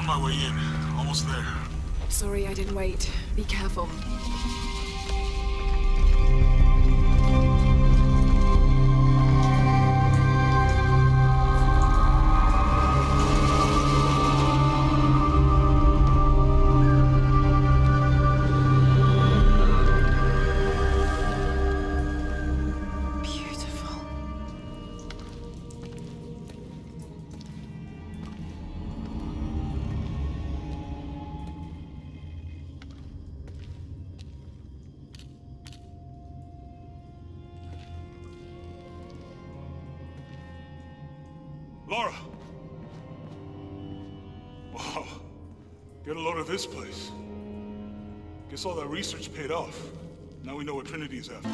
On my way in. Almost there. Sorry I didn't wait. Be careful. Laura! Wow. Get a load of this place. Guess all that research paid off. Now we know what Trinity is after.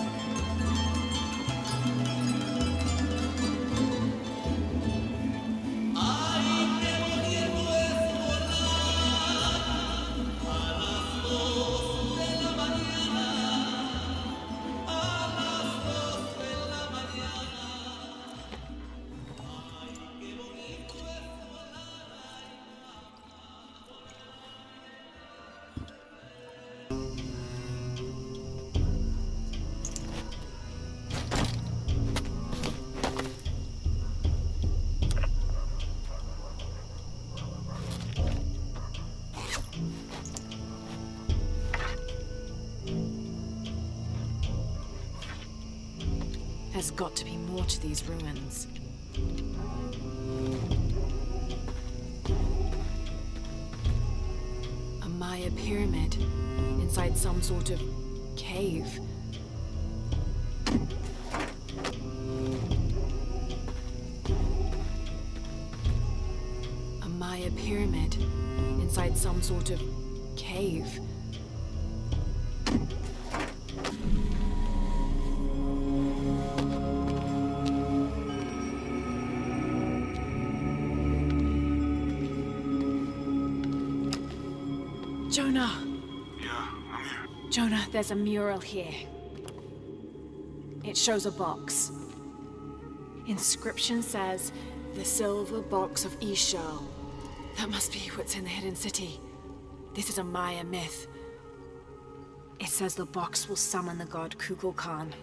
There's got to be more to these ruins. A Maya pyramid inside some sort of cave. A Maya pyramid inside some sort of cave. Jonah! Yeah, I'm here. Jonah, there's a mural here. It shows a box. Inscription says, "The silver box of Ishal." That must be what's in the hidden city. This is a Maya myth. It says the box will summon the god Kukulkan.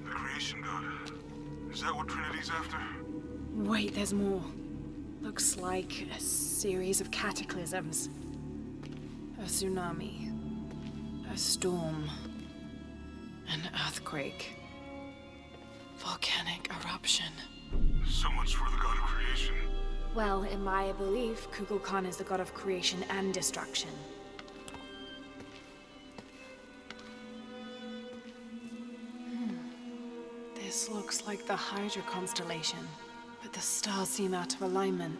The creation god. Is that what Trinity's after? Wait, there's more. Looks like a series of cataclysms. A tsunami, a storm, an earthquake, volcanic eruption. So much for the god of creation. Well, in my belief, Kukulkan is the god of creation and destruction. This looks like the Hydra constellation, but the stars seem out of alignment.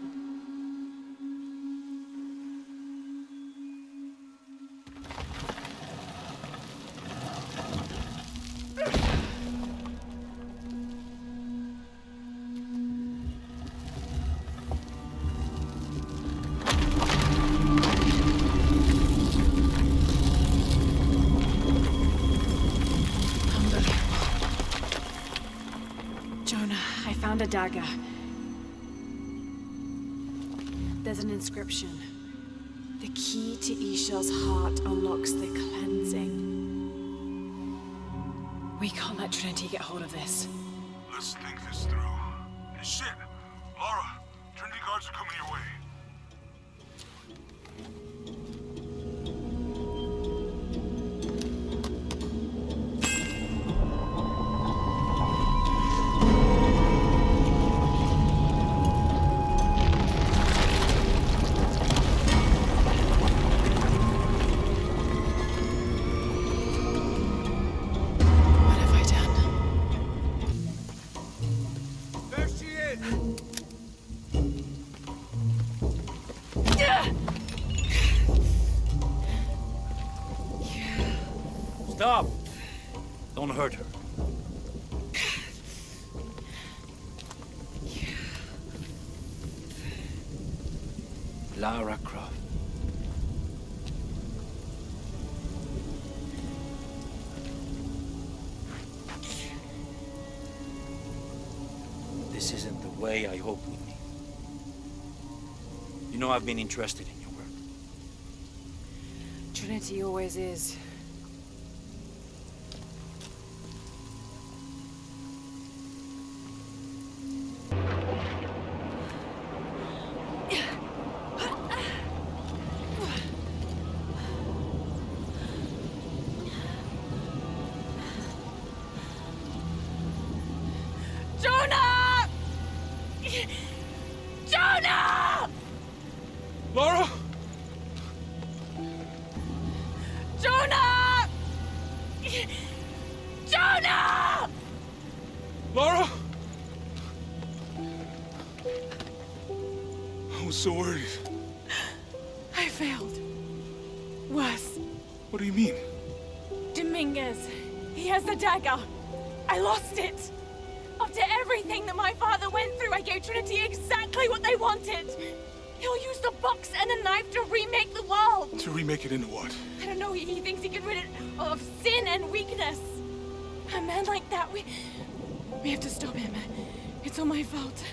A dagger. There's an inscription. The key to Ishal's heart unlocks the cleansing. We can't let Trinity get hold of this. Let's think this through. Hey, shit! Laura, Trinity guards are coming your way. Stop! Don't hurt her. Lara Croft. This isn't the way I hoped would be. You know I've been interested in your work. Trinity always is. Jonah! Jonah! Lara? Jonah! Jonah! Lara? I was so worried. I failed. Worse. What do you mean? Dominguez. He has the dagger. I lost it. After everything that my father went through, I gave Trinity exactly what they wanted. He'll use the box and a knife to remake the world. To remake it into what? I don't know, he thinks he can rid it of sin and weakness. A man like that, we have to stop him. It's all my fault.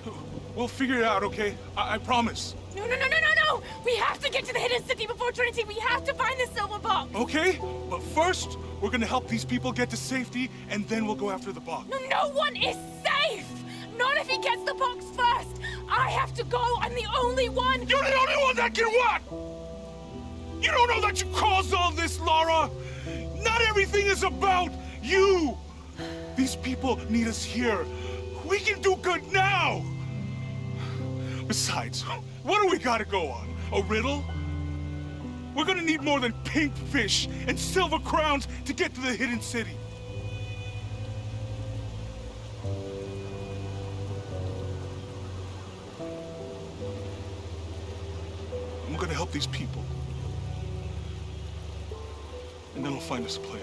We'll figure it out, okay? I promise. No! We have to get to the hidden city before Trinity. We have to find the silver box. Okay? But first, we're gonna help these people get to safety, and then we'll go after the box. No one is safe! Not if he gets the box first! I have to go! I'm the only one! You're the only one that can what? You don't know that you caused all this, Lara! Not everything is about you! These people need us here. We can do good now! Besides, what do we gotta go on? A riddle? We're gonna need more than pink fish and silver crowns to get to the hidden city. I'm gonna help these people. And then I'll find us a plan.